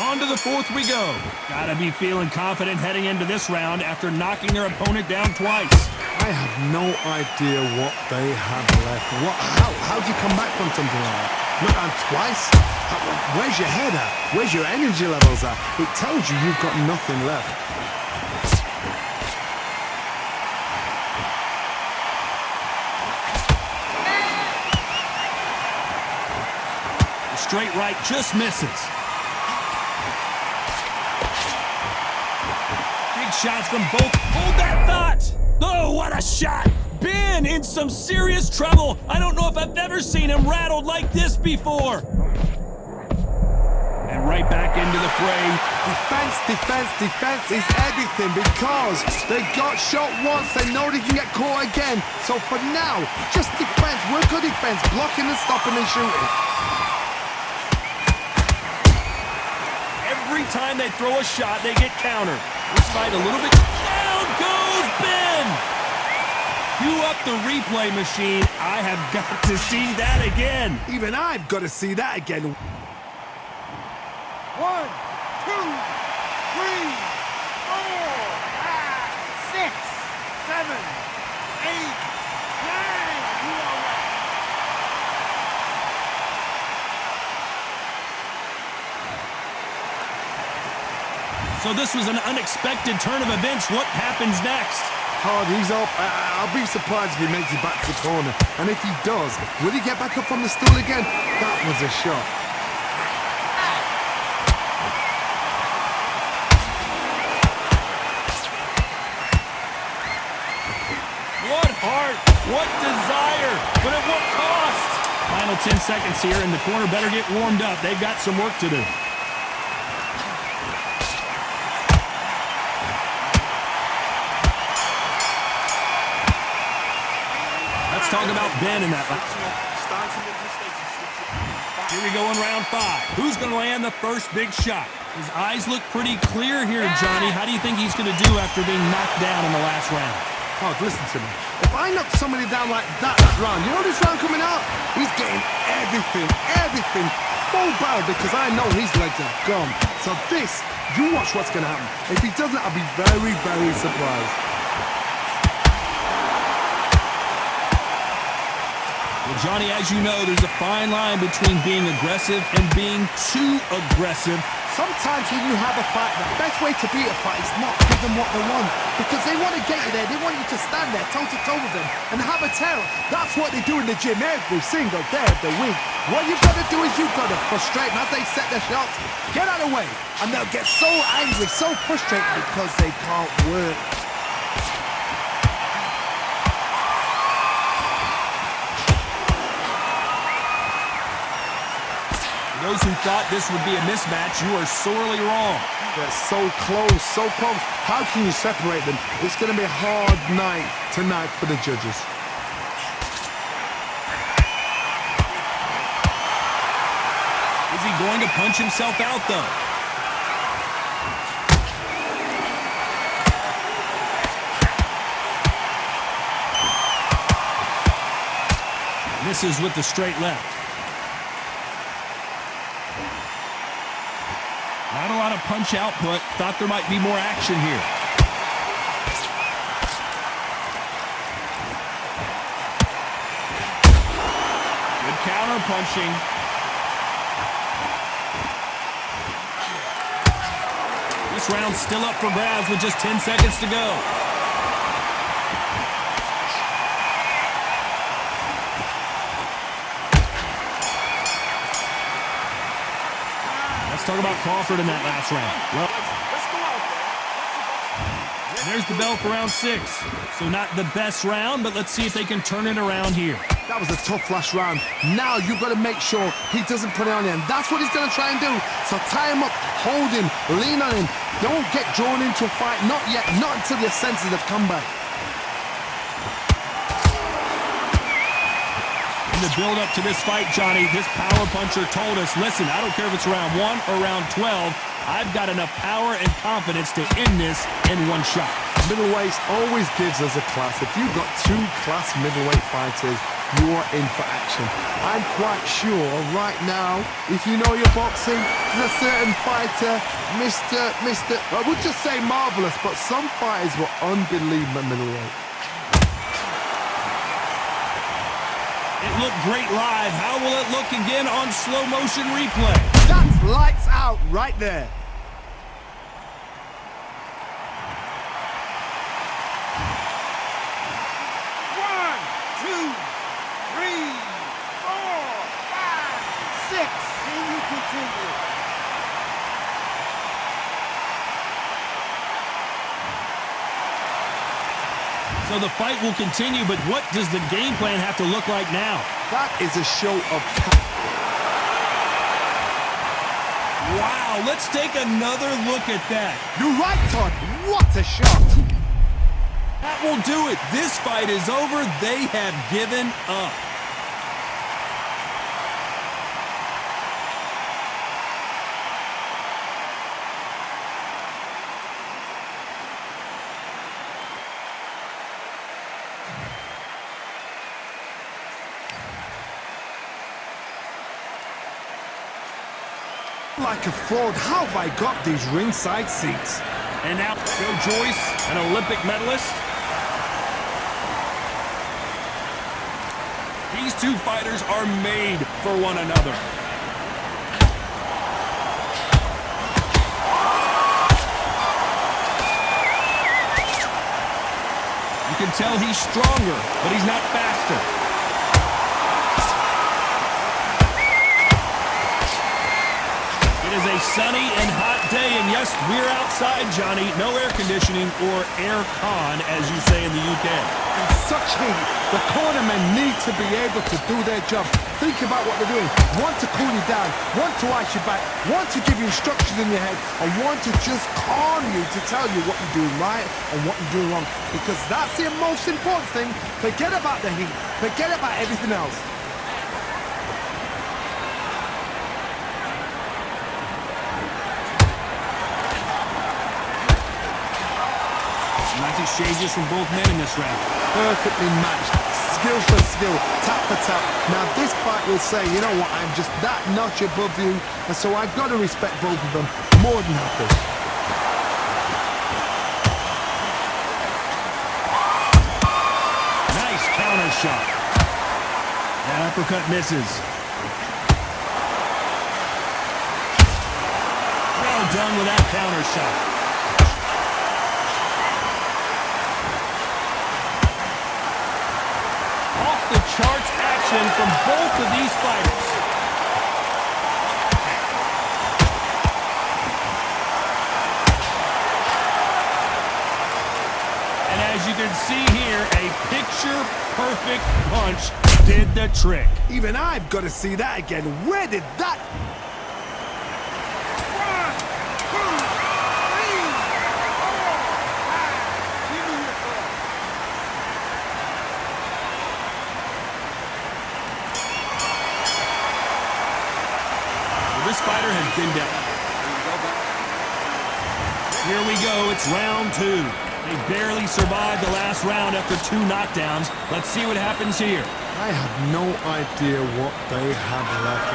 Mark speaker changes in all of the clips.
Speaker 1: on to the fourth we go. Gotta be feeling confident heading into this round after knocking their opponent down twice.
Speaker 2: I have no idea what they have left. How do you come back from something like that? Not down twice? Where's your head at? Where's your energy levels at? It tells you you've got nothing left.
Speaker 1: The straight right just misses. Big shots from both. Hold that thought! Oh, what a shot! Ben in some serious trouble. I don't know if I've ever seen him rattled like this before. And right back into the fray.
Speaker 2: Defense is everything because they got shot once. They know they can get caught again. So for now, just defense. Work on defense. Blocking and stopping and shooting.
Speaker 1: Every time they throw a shot, they get countered. This fight a little bit. Down goes Ben! Cue up the replay machine. I have got to see that again.
Speaker 2: Even I've got to see that again. 1, 2, 3, 4, 5,
Speaker 3: 6, 7, 8, 9. You are right.
Speaker 1: So this was an unexpected turn of events. What happens next?
Speaker 2: He's up. I'll be surprised if he makes it back to the corner. And if he does, will he get back up from the stool again? That was a shot.
Speaker 1: What heart, what desire, but at what cost? Final 10 seconds here, and the corner better get warmed up. They've got some work to do. Let's talk about Ben in that. Here we go in round 5. Who's going to land the first big shot? His eyes look pretty clear here, Johnny. How do you think he's going to do after being knocked down in the last round?
Speaker 2: Oh, listen to me. If I knock somebody down like that round, you know this round coming out? He's getting everything full barrel because I know his legs are gone. So this, you watch what's going to happen. If he doesn't, I'll be very, very surprised.
Speaker 1: Well, Johnny, as you know, there's a fine line between being aggressive and being too aggressive.
Speaker 2: Sometimes when you have a fight, the best way to beat a fight is not give them what they want. Because they want to get you there. They want you to stand there toe-to-toe with them and have a terror. That's what they do in the gym every single day of the week. What you've got to do is you've got to frustrate them as they set their shots. Get out of the way. And they'll get so angry, so frustrated because they can't work.
Speaker 1: Those who thought this would be a mismatch, you are sorely wrong.
Speaker 2: They're so close, so close. How can you separate them? It's going to be a hard night tonight for the judges.
Speaker 1: Is he going to punch himself out, though? Misses with the straight left. Not a lot of punch output. Thought there might be more action here. Good counter punching. This round's still up for grabs with just 10 seconds to go. Let's talk about Crawford in that last round. Well, there's the bell for round 6. So not the best round, but let's see if they can turn it around here.
Speaker 2: That was a tough last round. Now you've got to make sure he doesn't put it on you. And that's what he's going to try and do. So tie him up, hold him, lean on him. Don't get drawn into a fight. Not yet. Not until your senses have come back.
Speaker 1: In the build-up to this fight, Johnny, this power puncher told us, listen, I don't care if it's round 1 or round 12, I've got enough power and confidence to end this in one shot.
Speaker 2: Middleweight always gives us a class. If you've got 2 class middleweight fighters, you are in for action. I'm quite sure right now, if you know your boxing, there's a certain fighter, I would just say marvelous, but some fighters were unbelievable middleweight.
Speaker 1: It looked great live. How will it look again on slow motion replay?
Speaker 2: That's lights out right there.
Speaker 3: One, two, three, four, five, six. Can you continue?
Speaker 1: So the fight will continue, but what does the game plan have to look like now?
Speaker 2: That is a show of
Speaker 1: Wow, let's take another look at that.
Speaker 2: You're right, Todd. What a shot.
Speaker 1: That will do it. This fight is over. They have given up.
Speaker 2: Like a fraud, how have I got these ringside seats?
Speaker 1: And now Joe Joyce, an Olympic medalist. These two fighters are made for one another. You can tell he's stronger, but he's not faster. It is a sunny and hot day, and yes, we're outside, Johnny. No air conditioning or air con, as you say in the UK.
Speaker 2: In such heat, the cornermen need to be able to do their job. Think about what they're doing. One to cool you down, one to ice you back, one to give you instructions in your head, and one to just calm you to tell you what you're doing right and what you're doing wrong. Because that's the most important thing. Forget about the heat. Forget about everything else.
Speaker 1: Nice exchanges from both men in this round.
Speaker 2: Perfectly matched, skill for skill, tap for tap. Now this fight will say, you know what, I'm just that notch above you, and so I've got to respect both of them. More than happy.
Speaker 1: Nice counter shot. That uppercut misses. Well done with that counter shot. The charts action from both of these fighters. And as you can see here, a picture-perfect punch did the trick.
Speaker 2: Even I've got to see that again. Where did that...
Speaker 1: This fighter has been down. Here we go, it's round two. They barely survived the last round after 2 knockdowns. Let's see what happens here.
Speaker 2: I have no idea what they have left.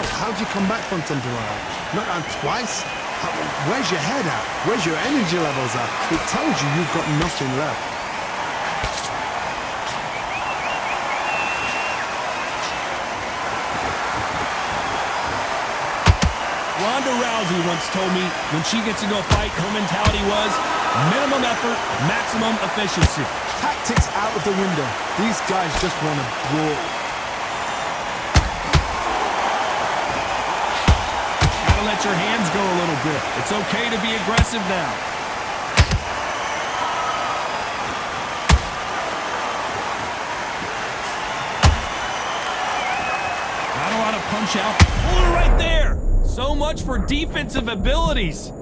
Speaker 2: How do you come back from something like that? Not on twice? Where's your head at? Where's your energy levels at? It tells you you've got nothing left.
Speaker 1: Ronda Rousey once told me when she gets into a fight, her mentality was minimum effort, maximum efficiency.
Speaker 2: Tactics out of the window. These guys just want to brawl.
Speaker 1: Gotta let your hands go a little bit. It's okay to be aggressive now. Not a lot of punch out. Pull it right there. So much for defensive abilities.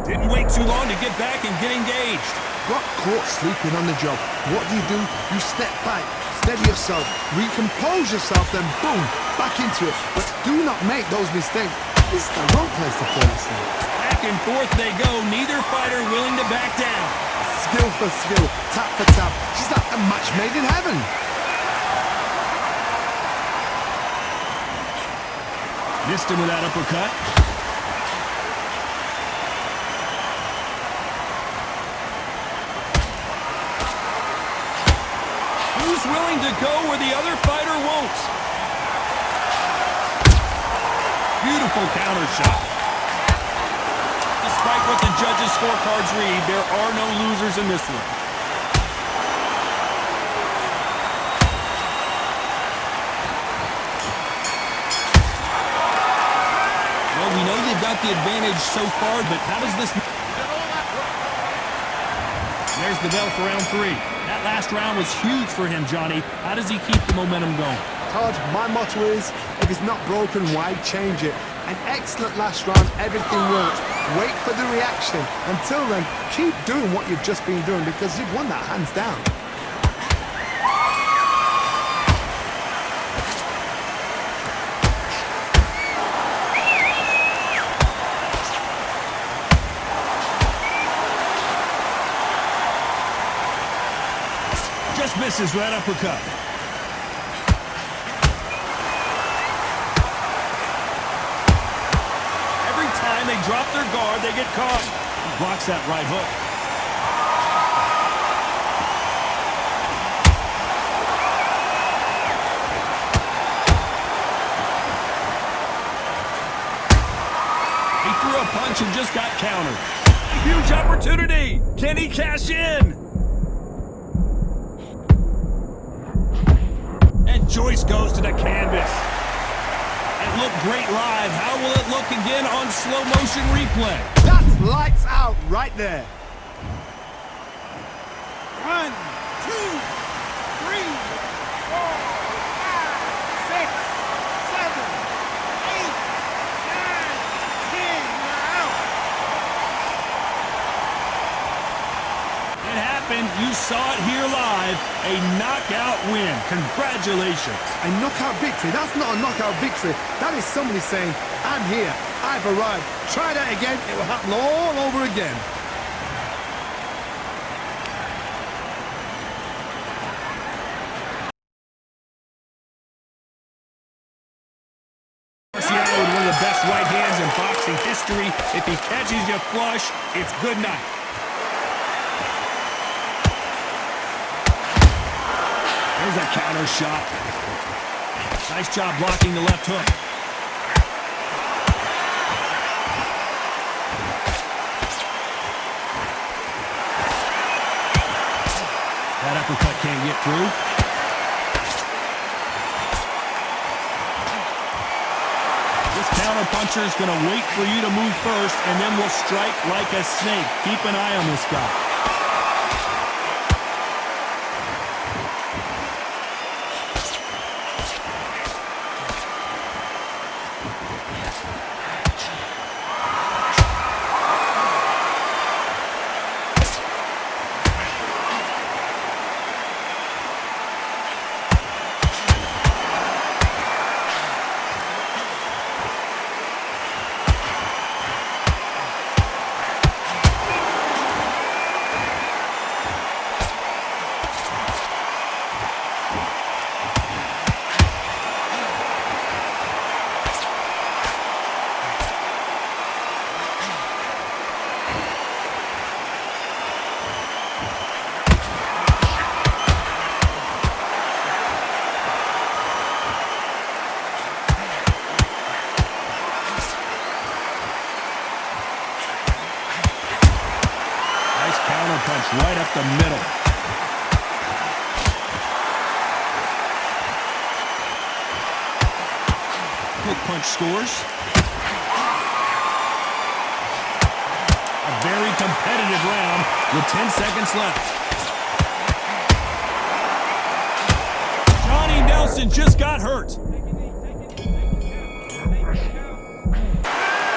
Speaker 1: Didn't wait too long to get back and get engaged.
Speaker 2: Got caught sleeping on the job. What do? You step back, steady yourself, recompose yourself, then boom, back into it. But do not make those mistakes. This is the wrong place to fall asleep.
Speaker 1: That Back and forth they go, neither fighter willing to back down.
Speaker 2: Skill for skill, tap for tap. She's like a match made in heaven.
Speaker 1: Missed him with that uppercut. Who's willing to go where the other fighter won't? Beautiful counter shot. Despite what the judges' scorecards read, there are no losers in this one. Well, we know they've got the advantage so far, but how does this... There's the bell for round 3. That last round was huge for him, Johnny. How does he keep the momentum going?
Speaker 2: Todd, my motto is, if it's not broken, why change it? An excellent last round, everything worked. Wait for the reaction. Until then, keep doing what you've just been doing because you've won that hands down.
Speaker 1: Just misses that uppercut. Every time they drop their guard, they get caught. He blocks that right hook. He threw a punch and just got countered. Huge opportunity. Can he cash in? Joyce goes to the canvas. It looked great live. How will it look again on slow motion replay?
Speaker 2: That's lights out right there.
Speaker 3: 1, 2, 3, 4, 5, 6, 7, 8, 9, 10. You're out.
Speaker 1: It happened. You saw it here live. A knockout win. Congratulations.
Speaker 2: A knockout victory? That's not a knockout victory. That is somebody saying, I'm here, I've arrived. Try that again, it will happen all over again.
Speaker 1: Marciano with one of the best right hands in boxing history. If he catches you flush, it's good night. There's a counter shot. Nice job blocking the left hook. That uppercut can't get through. This counter puncher is going to wait for you to move first, and then will strike like a snake. Keep an eye on this guy. Punch right up the middle. Hook punch scores. A very competitive round with 10 seconds left. Johnny Nelson just got hurt.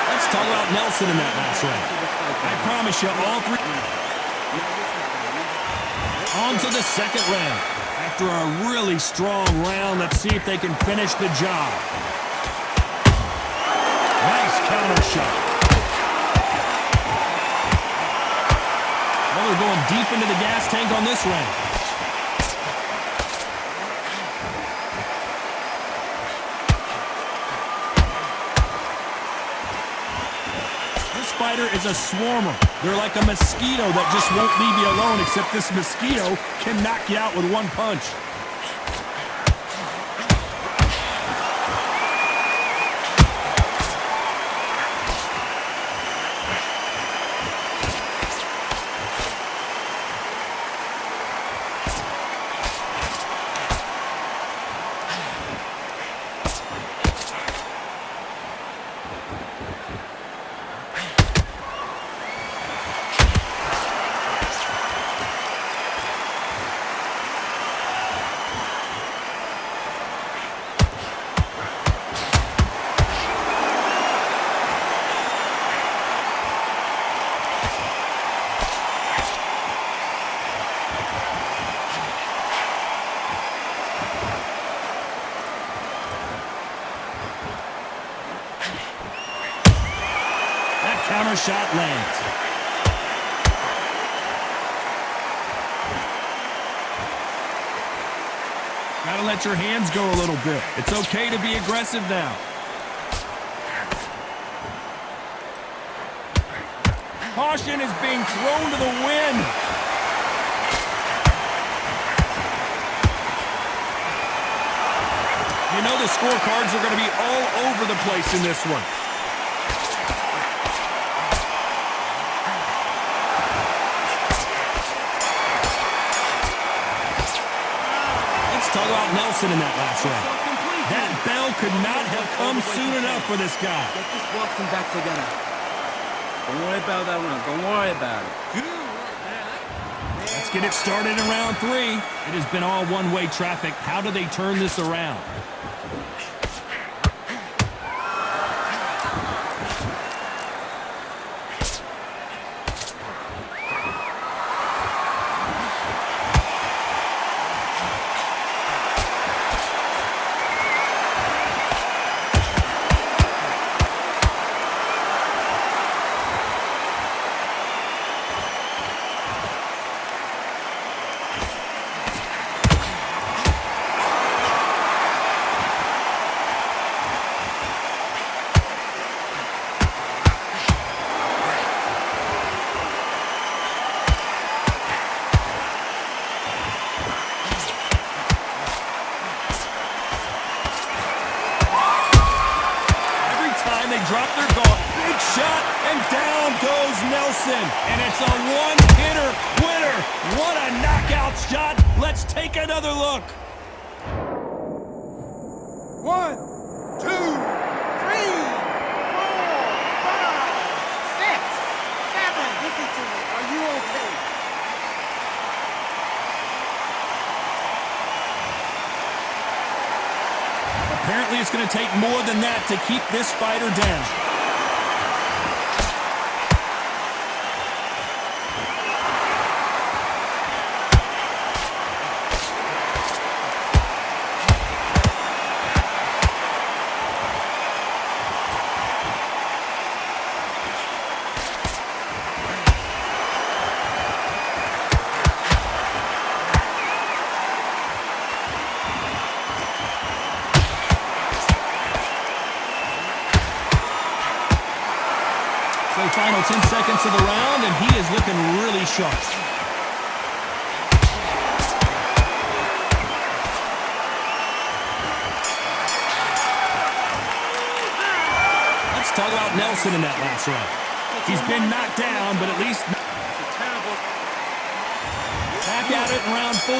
Speaker 1: Let's talk about Nelson in that last round. I promise you, all three... On to the second round. After a really strong round, let's see if they can finish the job. Nice counter shot. Well, they're going deep into the gas tank on this round. This fighter is a swarmer. They're like a mosquito that just won't leave you alone, except this mosquito can knock you out with one punch. Counter shot lands. Gotta let your hands go a little bit. It's okay to be aggressive now. Caution is being thrown to the wind. You know the scorecards are going to be all over the place in this one. Talk about Nelson in that last round. That bell could not have come soon enough for this guy.
Speaker 4: Get this boxing back together. Don't worry about that round. Don't worry about it.
Speaker 1: Let's get it started in round 3. It has been all one-way traffic. How do they turn this around? Drop their guard. Big shot, and down goes Nelson. And it's a one-hitter winner. What a knockout shot. Let's take another look.
Speaker 3: 1, 2, 3, 4, 5, 6, 7. Listen to me. Are you okay?
Speaker 1: Apparently it's going to take more than that to keep this fighter down. So final 10 seconds of the round, and he is looking really sharp. Let's talk about Nelson in that last round. He's been knocked down, but at least back at it in round 4.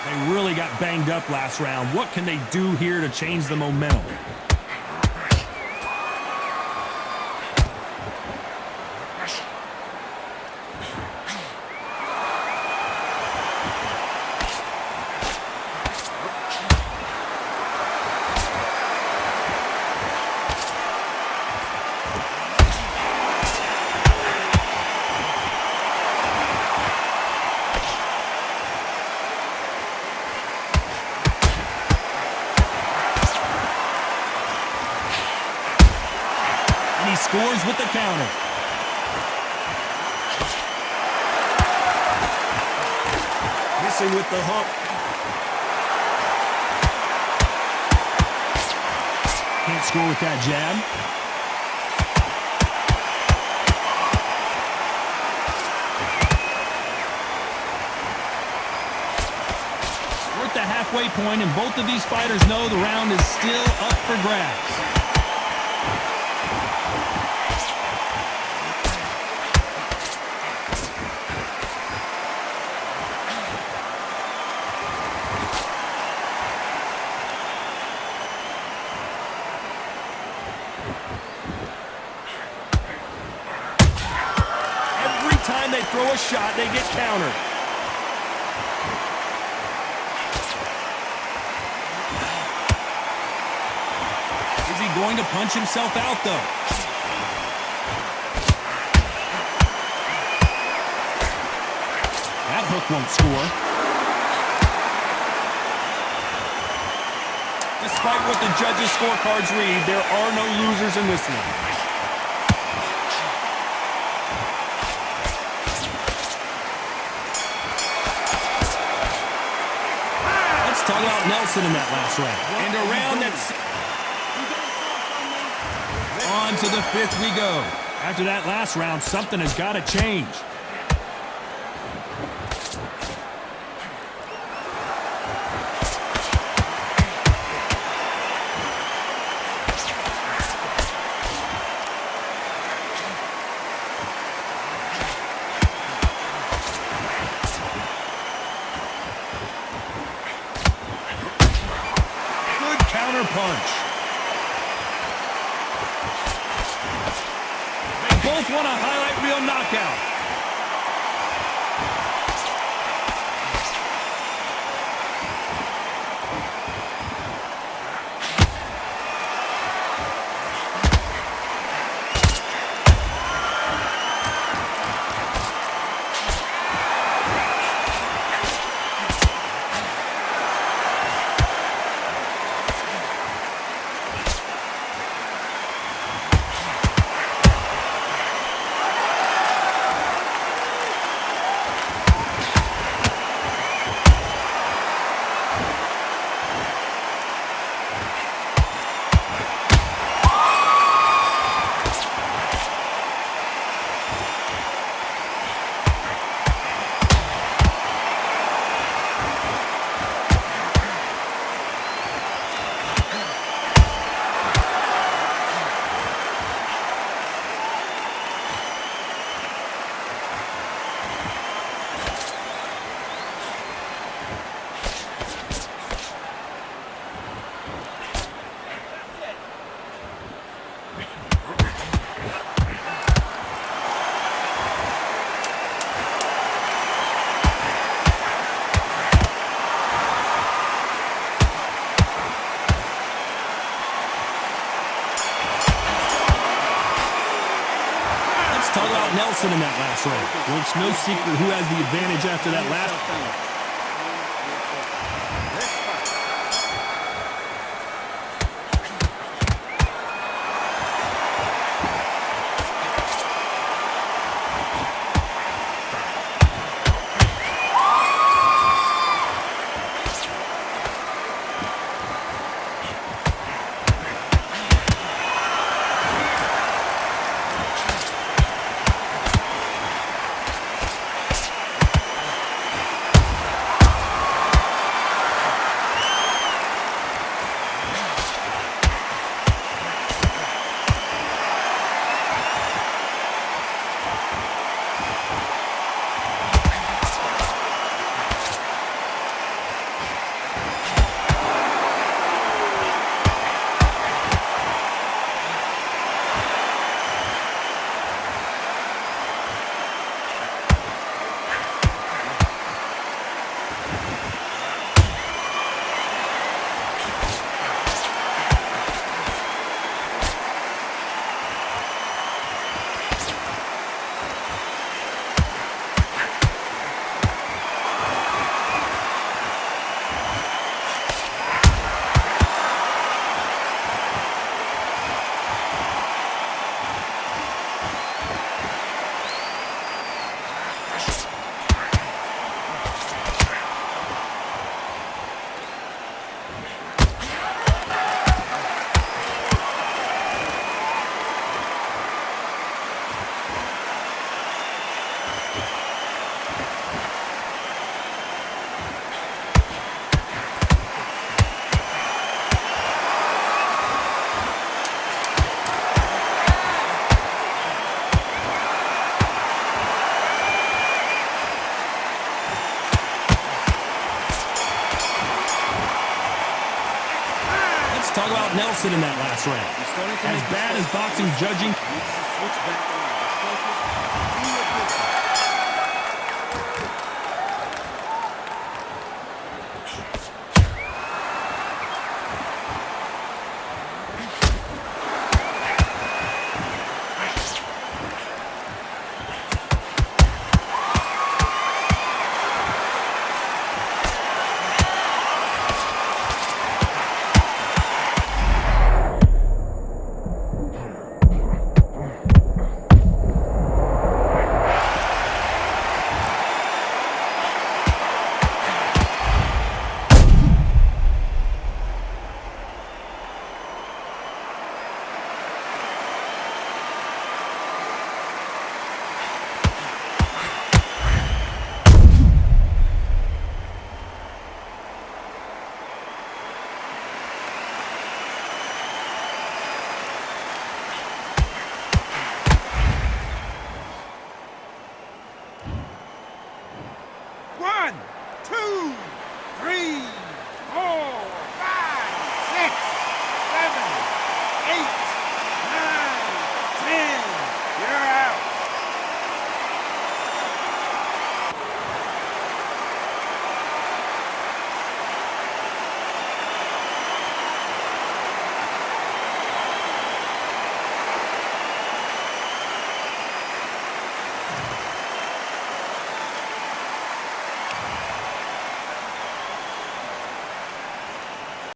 Speaker 1: They really got banged up last round. What can they do here to change the momentum? He scores with the counter. messing with the hook. Can't score with that jab. We're at the halfway point, and both of these fighters know the round is still up for grabs. Every time they throw a shot, they get countered. Is he going to punch himself out, though? That hook won't score. Despite what the judges' scorecards read, there are no losers in this one. Let's talk about Nelson in that last round. And a round that's... On to the fifth we go. After that last round, something has got to change. Good counter punch. Both want a highlight reel knockout. Talk about Nelson in that last round. Well, it's no secret who has the advantage after that last round. talk about Nelson in that last round.
Speaker 4: You're starting to
Speaker 1: As
Speaker 4: make
Speaker 1: bad as
Speaker 4: mistakes.
Speaker 1: boxing judging,
Speaker 4: You need to switch back around. Just focus. Do your business.